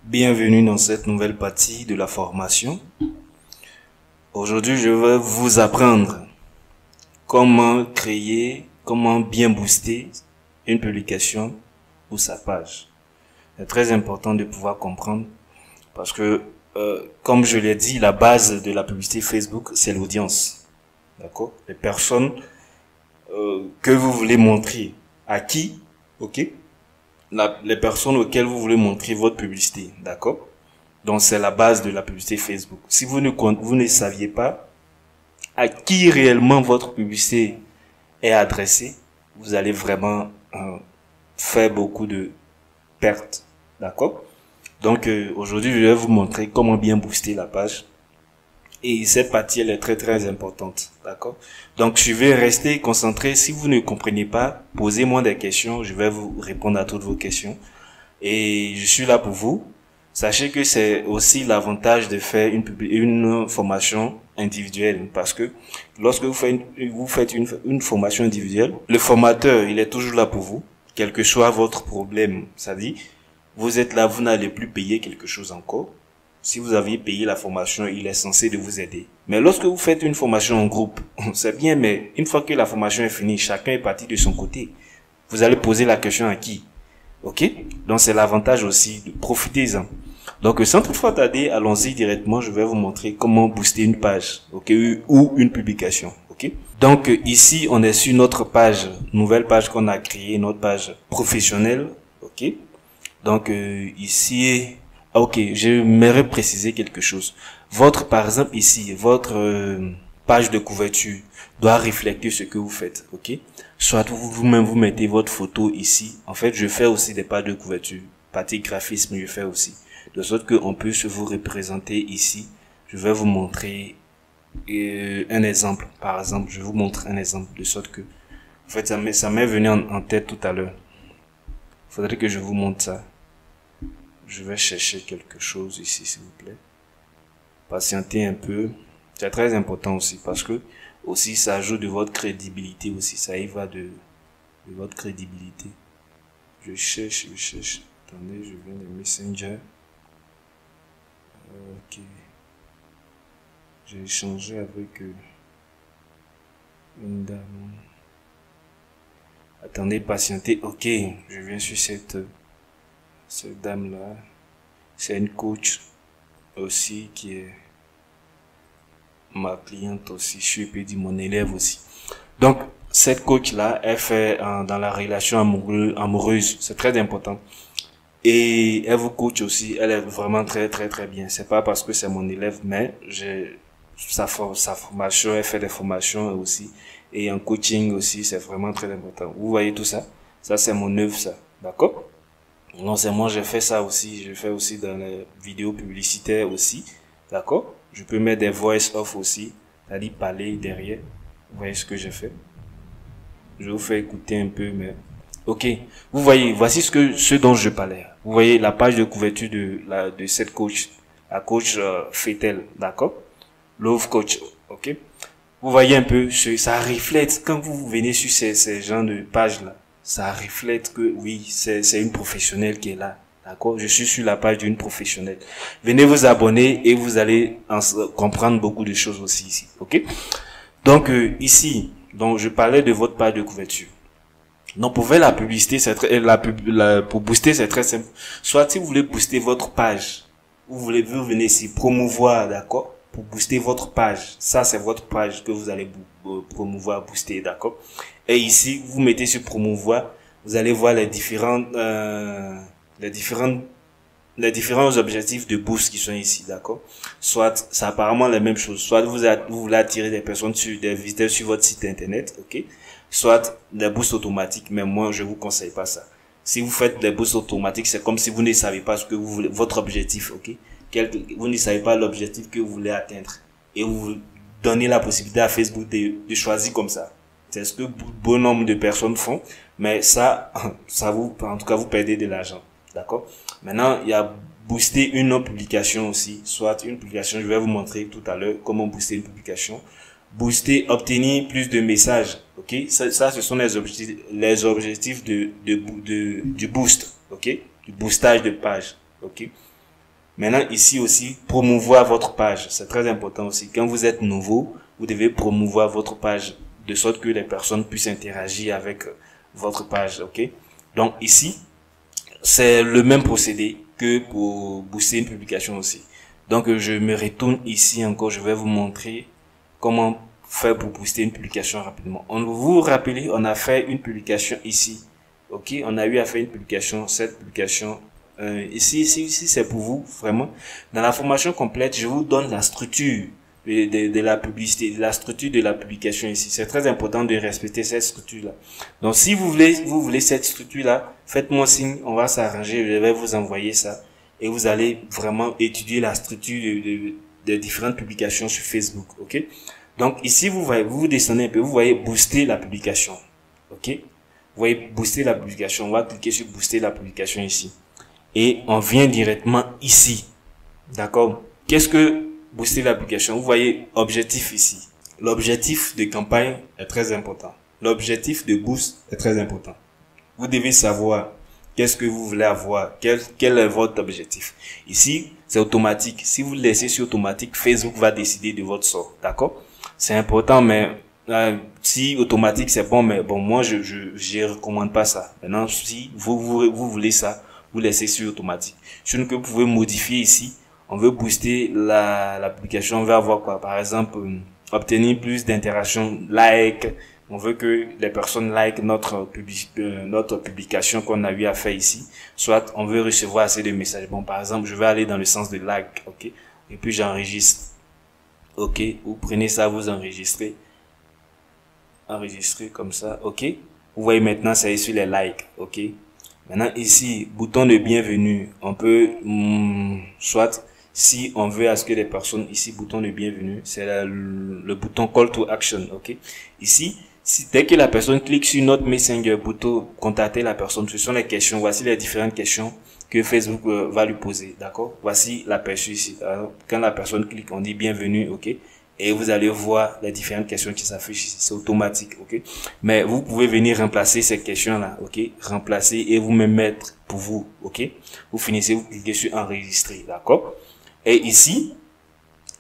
Bienvenue dans cette nouvelle partie de la formation. Aujourd'hui, je vais vous apprendre comment créer, comment bien booster une publication ou sa page. C'est très important de pouvoir comprendre parce que, comme je l'ai dit, la base de la publicité Facebook, c'est l'audience. D'accord? Les personnes que vous voulez montrer à qui, ok? Les personnes auxquelles vous voulez montrer votre publicité, d'accord? Donc c'est la base de la publicité Facebook. Si vous ne saviez pas à qui réellement votre publicité est adressée, vous allez vraiment faire beaucoup de pertes, d'accord? Donc aujourd'hui je vais vous montrer comment bien booster la page. Et cette partie, elle est très importante, d'accord? Donc, je vais rester concentré. Si vous ne comprenez pas, posez-moi des questions. Je vais vous répondre à toutes vos questions. Et je suis là pour vous. Sachez que c'est aussi l'avantage de faire une formation individuelle. Parce que lorsque vous faites une formation individuelle, le formateur, il est toujours là pour vous. Quel que soit votre problème. Ça dit, vous êtes là, vous n'allez plus payer quelque chose encore. Si vous aviez payé la formation, il est censé de vous aider. Mais lorsque vous faites une formation en groupe, c'est bien, mais une fois que la formation est finie, chacun est parti de son côté. Vous allez poser la question à qui? Ok? Donc c'est l'avantage aussi, de profitez-en. Donc sans toutefois tarder, allons-y directement, je vais vous montrer comment booster une page, ok? Ou une publication, ok? Donc ici, on est sur notre page, nouvelle page qu'on a créée, notre page professionnelle, ok? Donc ici... Ok, j'aimerais préciser quelque chose. Par exemple ici, votre page de couverture doit refléter ce que vous faites, ok? Soit vous-même vous mettez votre photo ici. En fait, je fais aussi des pages de couverture. Partie graphisme, je fais aussi. De sorte qu'on puisse vous représenter ici. Je vais vous montrer un exemple. Par exemple, je vous montre un exemple de sorte que... En fait, ça m'est venu en tête tout à l'heure. Il faudrait que je vous montre ça. Je vais chercher quelque chose ici, s'il vous plaît. Patientez un peu. C'est très important aussi parce que aussi ça ajoute de votre crédibilité aussi. Ça y va de votre crédibilité. Je cherche. Attendez, je viens de Messenger. Ok. J'ai échangé avec une dame. Attendez, patientez. Ok, je viens sur cette dame-là. C'est une coach aussi qui est ma cliente aussi. Je peux dire mon élève aussi. Donc, cette coach-là, elle fait dans la relation amoureuse. C'est très important. Et elle vous coach aussi. Elle est vraiment très bien. C'est pas parce que c'est mon élève, mais sa formation, elle fait des formations aussi. Et en coaching aussi, c'est vraiment très important. Vous voyez tout ça? Ça, c'est mon œuvre, ça. D'accord? Non seulement j'ai fait ça aussi, je fais aussi dans les vidéos publicitaires aussi, d'accord? Je peux mettre des voice off aussi, c'est-à-dire parler derrière. Vous voyez ce que j'ai fait? Je vous fais écouter un peu, mais ok. Vous voyez, voici ce dont je parlais. Vous voyez la page de couverture de cette coach, la coach Fetel, d'accord? Love Coach, ok? Vous voyez un peu, ça reflète quand vous venez sur ces genres de pages là. Ça reflète que oui, c'est une professionnelle qui est là. D'accord? Je suis sur la page d'une professionnelle. Venez vous abonner et vous allez comprendre beaucoup de choses aussi ici. OK? Donc, ici, donc, je parlais de votre page de couverture. Donc, pour faire la publicité, pour booster, c'est très simple. Soit si vous voulez booster votre page, vous venez ici promouvoir, d'accord? Pour booster votre page. Ça, c'est votre page que vous allez promouvoir, booster, d'accord? Et ici, vous mettez sur promouvoir, vous allez voir les différents objectifs de boost qui sont ici, d'accord? Soit, c'est apparemment la même chose. Soit vous voulez attirer des visiteurs sur votre site internet, ok? Soit des boosts automatiques, mais moi, je vous conseille pas ça. Si vous faites des boosts automatiques, c'est comme si vous ne savez pas ce que vous voulez, votre objectif, ok? Vous ne savez pas l'objectif que vous voulez atteindre. Et vous donnez la possibilité à Facebook de choisir comme ça. C'est ce que bon nombre de personnes font, mais ça en tout cas, vous perdez de l'argent. D'accord? Maintenant, il y a booster une autre publication aussi. Soit une publication, je vais vous montrer tout à l'heure comment booster une publication. Booster, obtenir plus de messages. Ok? Ça, ce sont les objectifs du boost. Ok? Du boostage de page. Ok? Maintenant, ici aussi, promouvoir votre page. C'est très important aussi. Quand vous êtes nouveau, vous devez promouvoir votre page de sorte que les personnes puissent interagir avec votre page. Ok? Donc ici, c'est le même procédé que pour booster une publication aussi. Donc je me retourne ici encore, je vais vous montrer comment faire pour booster une publication rapidement. Vous vous rappelez, on a fait une publication ici. Ok, on a eu à faire une publication, cette publication ici c'est pour vous vraiment. Dans la formation complète, je vous donne la structure de la publicité, de la structure de la publication ici. C'est très important de respecter cette structure là. Donc si vous voulez cette structure là, faites-moi signe, on va s'arranger, je vais vous envoyer ça et vous allez vraiment étudier la structure de différentes publications sur Facebook. Ok, donc ici vous descendez un peu, vous voyez booster la publication. Ok, vous voyez booster la publication, on va cliquer sur booster la publication ici et on vient directement ici. D'accord, qu'est-ce que booster l'application? Vous voyez objectif ici. L'objectif de campagne est très important. L'objectif de boost est très important. Vous devez savoir qu'est-ce que vous voulez avoir, quel est votre objectif. Ici, c'est automatique. Si vous le laissez sur automatique, Facebook va décider de votre sort. D'accord? C'est important, mais si automatique c'est bon, mais bon, moi je recommande pas ça. Maintenant, si vous voulez ça, vous laissez sur automatique. Sinon que vous pouvez modifier ici. On veut booster l'application, on veut avoir quoi? Par exemple, obtenir plus d'interactions, like. On veut que les personnes like notre publication qu'on a eu à faire ici. Soit on veut recevoir assez de messages. Bon, par exemple, je vais aller dans le sens de like, ok? Et puis j'enregistre. Ok, vous prenez ça, vous enregistrez. Enregistrer comme ça, ok? Vous voyez maintenant, c'est sur les likes, ok? Maintenant ici, bouton de bienvenue. On peut, soit si on veut à ce que les personnes ici, bouton de bienvenue, c'est le bouton call to action, ok? Ici, dès que la personne clique sur notre messenger, bouton contacter la personne, ce sont les questions, voici les différentes questions que Facebook va lui poser, d'accord? Voici l'aperçu ici. Alors, quand la personne clique, on dit bienvenue, ok? Et vous allez voir les différentes questions qui s'affichent ici, c'est automatique, ok? Mais vous pouvez venir remplacer ces questions-là, ok? Remplacer et vous-même mettre pour vous, ok? Vous finissez, vous cliquez sur enregistrer, d'accord? Et ici,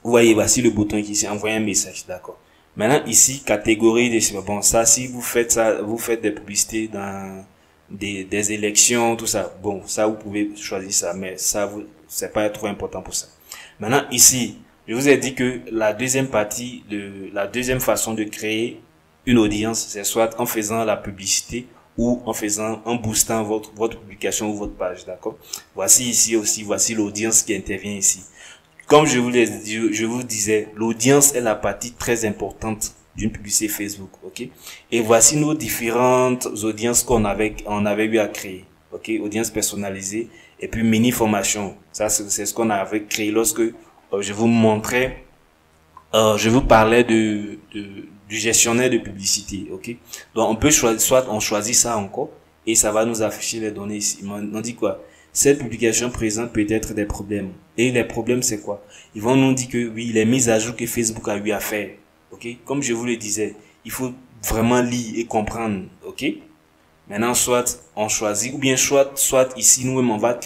vous voyez, voici le bouton qui ici, envoyer un message, d'accord. Maintenant, ici, catégorie de, bon, ça, si vous faites ça, vous faites des publicités dans des élections, tout ça, bon, ça, vous pouvez choisir ça, mais ça, c'est pas trop important pour ça. Maintenant, ici, je vous ai dit que la deuxième façon de créer une audience, c'est soit en faisant la publicité ou en boostant votre publication ou votre page, d'accord. Voici ici aussi, voici l'audience qui intervient ici. Comme je vous disais, l'audience est la partie très importante d'une publicité Facebook, ok. Et voici nos différentes audiences qu'on avait eu à créer, ok. Audience personnalisée et puis mini formation. Ça, c'est ce qu'on avait créé lorsque je vous montrais, je vous parlais du gestionnaire de publicité, ok. Donc on peut choisir, soit on choisit ça encore et ça va nous afficher les données ici. On dit quoi? Cette publication présente peut-être des problèmes. Et les problèmes, c'est quoi? Ils vont nous dire que oui, les mises à jour que Facebook a eu à faire. Ok? Comme je vous le disais, il faut vraiment lire et comprendre. Ok? Maintenant, soit on choisit, ou bien soit ici, nous-mêmes, on va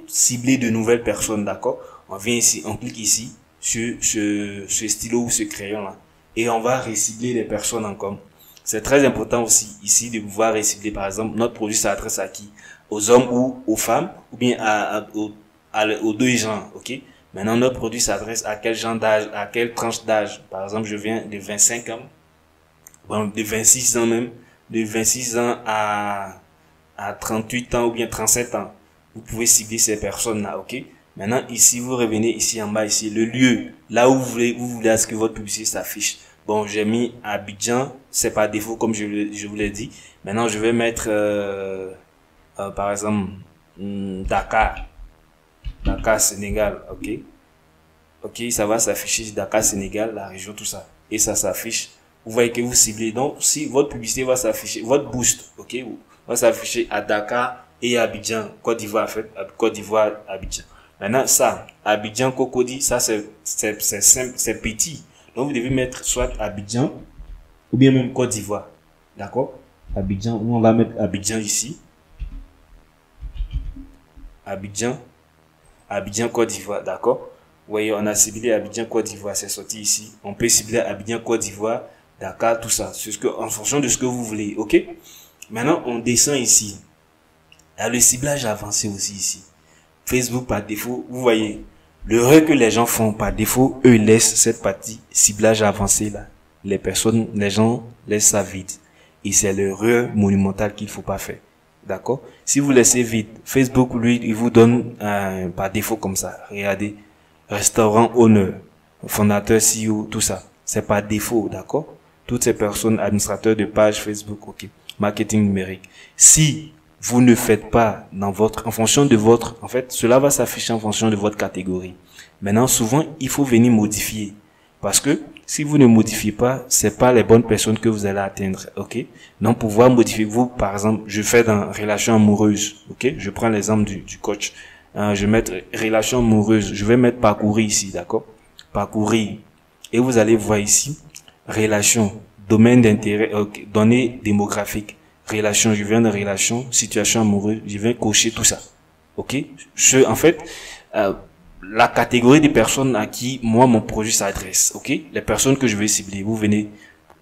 cibler de nouvelles personnes, d'accord? On vient ici, on clique ici, sur ce stylo ou ce crayon-là. Et on va recibler les personnes encore. C'est très important aussi, ici, de pouvoir recibler, par exemple, notre produit s'adresse à qui? Aux hommes ou aux femmes, ou bien aux deux genres, ok? Maintenant, notre produit s'adresse à quel genre d'âge, à quelle tranche d'âge. Par exemple, je viens de 25 ans, bon, de 26 ans même, de 26 ans à 38 ans ou bien 37 ans. Vous pouvez cibler ces personnes-là, ok? Maintenant, ici, vous revenez ici en bas, ici, le lieu, là où vous voulez à ce que votre publicité s'affiche. Bon, j'ai mis Abidjan, c'est par défaut comme je vous l'ai dit. Maintenant, je vais mettre, par exemple, Dakar, Sénégal, ok. Ok, ça va s'afficher Dakar, Sénégal, la région, tout ça. Et ça s'affiche. Vous voyez que vous ciblez. Donc, si votre publicité va s'afficher, votre boost, ok, va s'afficher à Dakar et à Abidjan, Côte d'Ivoire, en fait, Côte d'Ivoire, Abidjan. Maintenant, ça, Abidjan, Cocody, ça, c'est simple, c'est petit. Donc, vous devez mettre soit Abidjan, ou bien même Côte d'Ivoire. D'accord? Abidjan, nous, on va mettre Abidjan ici. Abidjan. Abidjan, Côte d'Ivoire, d'accord? Vous voyez, on a ciblé Abidjan, Côte d'Ivoire, c'est sorti ici. On peut cibler Abidjan, Côte d'Ivoire, Dakar, tout ça. C'est en fonction de ce que vous voulez, ok? Maintenant, on descend ici. Il y a le ciblage avancé aussi ici. Facebook, par défaut, vous voyez, l'erreur que les gens font par défaut, eux laissent cette partie ciblage avancé là. Les gens laissent ça vide. Et c'est l'erreur monumentale qu'il faut pas faire. D'accord? Si vous laissez vide, Facebook, lui, il vous donne par défaut comme ça. Regardez. Restaurant honneur, fondateur, CEO, tout ça. C'est par défaut, d'accord? Toutes ces personnes, administrateurs de page Facebook, ok. Marketing numérique. Si vous ne faites pas en fonction de votre, en fait, cela va s'afficher en fonction de votre catégorie. Maintenant, souvent, il faut venir modifier. Parce que, si vous ne modifiez pas, c'est pas les bonnes personnes que vous allez atteindre, ok? Donc, pour pouvoir modifier, vous, par exemple, je fais dans relation amoureuse, ok? Je prends l'exemple du coach. Je vais mettre relation amoureuse. Je vais mettre parcourir ici, d'accord? Parcourir. Et vous allez voir ici, relation, domaine d'intérêt, données démographiques, relation. Je viens de relation, situation amoureuse. Je viens cocher tout ça. Ok? En fait, la catégorie des personnes à qui moi mon produit s'adresse. Ok? Les personnes que je vais cibler. Vous venez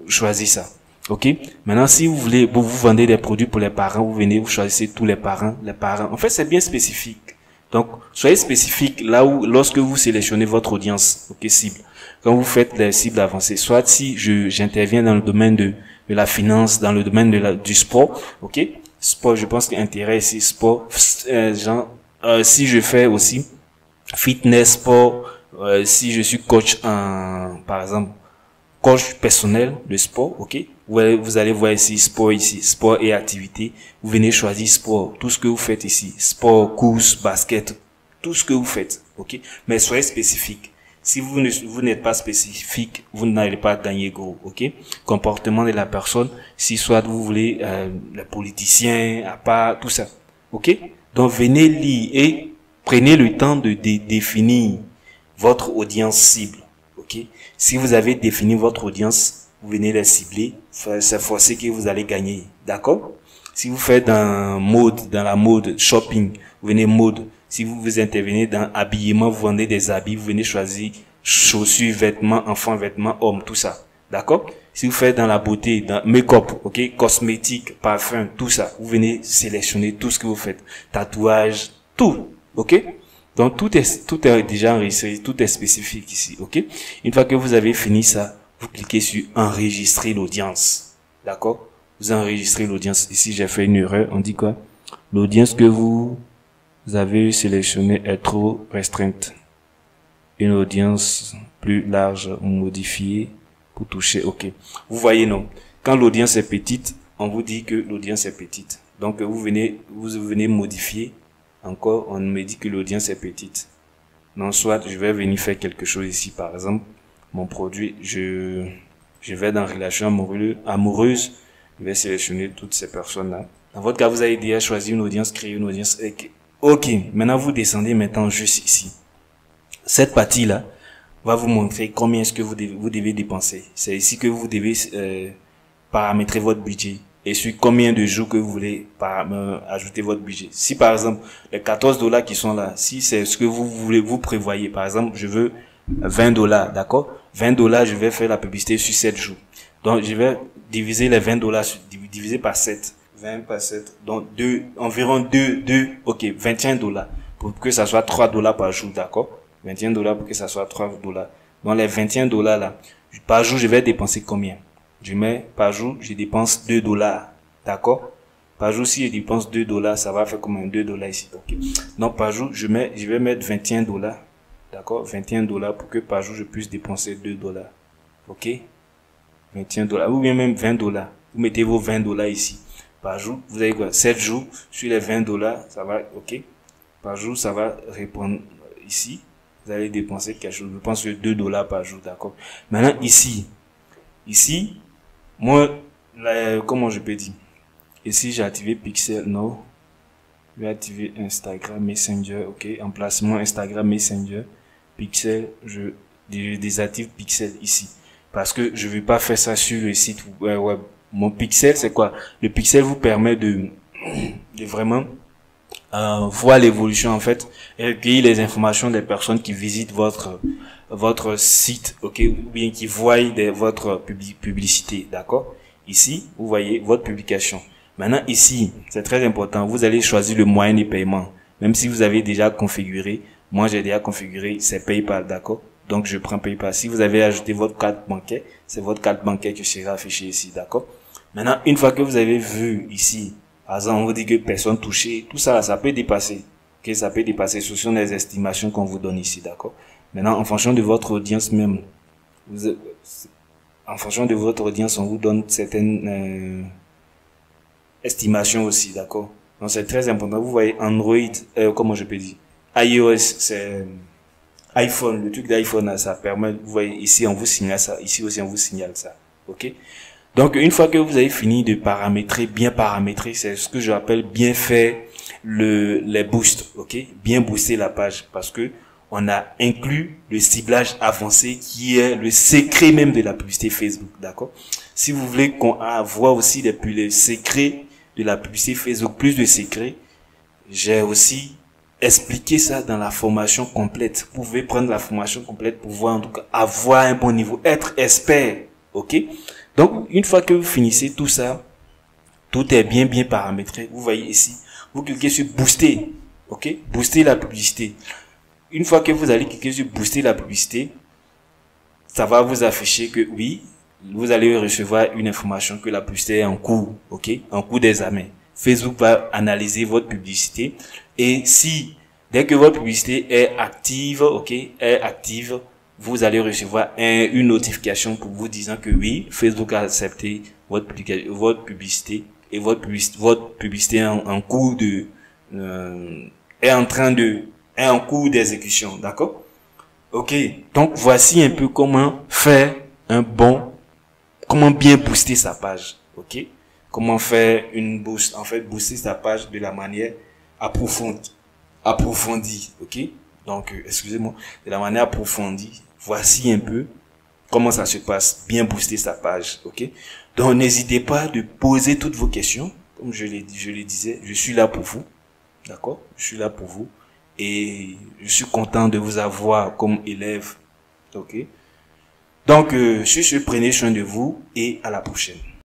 choisir ça. Ok? Maintenant, si vous voulez, vous vendez des produits pour les parents, vous venez, vous choisissez tous les parents. En fait, c'est bien spécifique. Donc, soyez spécifique là où, lorsque vous sélectionnez votre audience, ok, cible. Quand vous faites des cibles avancées, soit si j'interviens dans le domaine de la finance, dans le domaine du sport, ok, sport, je pense qu'intérêt ici, sport, si je fais aussi fitness, sport, si je suis coach par exemple, coach personnel de sport, ok, vous allez voir ici, sport et activité. Vous venez choisir sport, tout ce que vous faites ici, sport, course, basket, tout ce que vous faites, ok. Mais soyez spécifique. Si vous n'êtes pas spécifique, vous n'allez pas gagner gros, ok. Comportement de la personne, si soit vous voulez les politiciens, à part tout ça, ok. Donc venez lire et prenez le temps de définir votre audience cible, ok. Si vous avez défini votre audience, vous venez les cibler, c'est forcé que vous allez gagner, d'accord? Si vous faites dans la mode, shopping, vous venez mode. Si vous intervenez dans habillement, vous vendez des habits, vous venez choisir chaussures, vêtements, enfants, vêtements, hommes, tout ça, d'accord? Si vous faites dans la beauté, dans make-up, ok, cosmétique, parfum, tout ça, vous venez sélectionner tout ce que vous faites, tatouage, tout, ok? Donc tout est déjà enregistré, tout est spécifique ici, ok? Une fois que vous avez fini ça, vous cliquez sur enregistrer l'audience, d'accord? Vous enregistrez l'audience. Ici j'ai fait une erreur, on dit quoi? L'audience que vous avez sélectionnée est trop restreinte. Une audience plus large, modifiée pour toucher, ok. Vous voyez non? Quand l'audience est petite, on vous dit que l'audience est petite. Donc vous venez modifier. Encore, on me dit que l'audience est petite. Non, soit je vais venir faire quelque chose ici, par exemple, mon produit, je vais dans relation amoureuse, je vais sélectionner toutes ces personnes-là. Dans votre cas, vous avez déjà choisi une audience, créer une audience. Ok, maintenant vous descendez maintenant juste ici. Cette partie-là va vous montrer combien est-ce que vous devez dépenser. C'est ici que vous devez paramétrer votre budget. Et sur combien de jours que vous voulez ajouter votre budget. Si par exemple, les $14 qui sont là, si c'est ce que vous prévoyez, par exemple, je veux $20, d'accord? $20, je vais faire la publicité sur 7 jours. Donc, je vais diviser les $20 divisé par 7. 20 par 7. Donc, environ 21 $. Pour que ça soit $3 par jour, d'accord? 21 $ pour que ça soit $3. Donc, les 21 $ là, par jour, je vais dépenser combien? Je mets, par jour, je dépense $2. D'accord? Par jour, si je dépense $2, ça va faire combien? $2 ici. Ok. Donc, par jour, je vais mettre 21 $. D'accord? 21 $ pour que par jour, je puisse dépenser $2. Ok? 21 $. Ou bien même 20 $. Vous mettez vos 20 $ ici. Par jour, vous avez quoi? 7 jours, sur les 20 $, ça va, ok? Par jour, ça va répondre ici. Vous allez dépenser quelque chose. Je pense que $2 par jour, d'accord? Maintenant, ici, moi, comment je peux dire? Ici, j'ai activé Pixel, non. Je vais activer Instagram Messenger, ok. Emplacement Instagram Messenger. Pixel, je désactive Pixel ici. Parce que je ne vais pas faire ça sur le site web. Mon Pixel, c'est quoi? Le Pixel vous permet de vraiment voir l'évolution en fait, et recueillir les informations des personnes qui visitent votre site, ok, ou bien qui voient votre publicité, d'accord. Ici, vous voyez votre publication. Maintenant, ici, c'est très important, vous allez choisir le moyen de paiement. Même si vous avez déjà configuré, moi j'ai déjà configuré, c'est PayPal, d'accord. Donc je prends PayPal. Si vous avez ajouté votre carte bancaire, c'est votre carte bancaire qui sera affichée ici, d'accord. Maintenant, une fois que vous avez vu ici, par exemple, on vous dit que personne touchée, tout ça, ça peut dépasser. Ok, ça peut dépasser. Ce sont les estimations qu'on vous donne ici, d'accord. Maintenant, en fonction de votre audience même, en fonction de votre audience, on vous donne certaines estimations aussi, d'accord. Donc c'est très important. Vous voyez Android, comment je peux dire, iOS, c'est iPhone, le truc d'iPhone, ça permet, vous voyez, ici on vous signale ça, ici aussi on vous signale ça, ok. Donc une fois que vous avez fini de paramétrer, bien paramétrer, c'est ce que j'appelle bien faire les boosts, ok, bien booster la page, parce que on a inclus le ciblage avancé qui est le secret même de la publicité Facebook, d'accord. Si vous voulez qu'on voit aussi les secrets de la publicité Facebook, plus de secrets, j'ai aussi expliqué ça dans la formation complète. Vous pouvez prendre la formation complète pour voir, en tout cas, avoir un bon niveau, être expert, ok. Donc, une fois que vous finissez tout ça, tout est bien paramétré. Vous voyez ici, vous cliquez sur booster, ok, booster la publicité. Une fois que vous allez cliquer sur booster la publicité, ça va vous afficher que oui, vous allez recevoir une information que la publicité est en cours, ok, en cours d'examen. Facebook va analyser votre publicité et si, dès que votre publicité est active, ok, est active, vous allez recevoir une notification pour vous disant que oui, Facebook a accepté votre publicité et votre publicité est en cours est en cours d'exécution, d'accord? Ok, donc voici un peu comment faire comment bien booster sa page, ok? Comment faire booster sa page de la manière approfondie, ok? Donc, excusez-moi, de la manière approfondie, voici un peu comment ça se passe, bien booster sa page, ok? Donc, n'hésitez pas de poser toutes vos questions, comme je le disais, je suis là pour vous, d'accord? Je suis là pour vous, et je suis content de vous avoir comme élève, ok? Donc, sur ce, prenez soin de vous, et à la prochaine.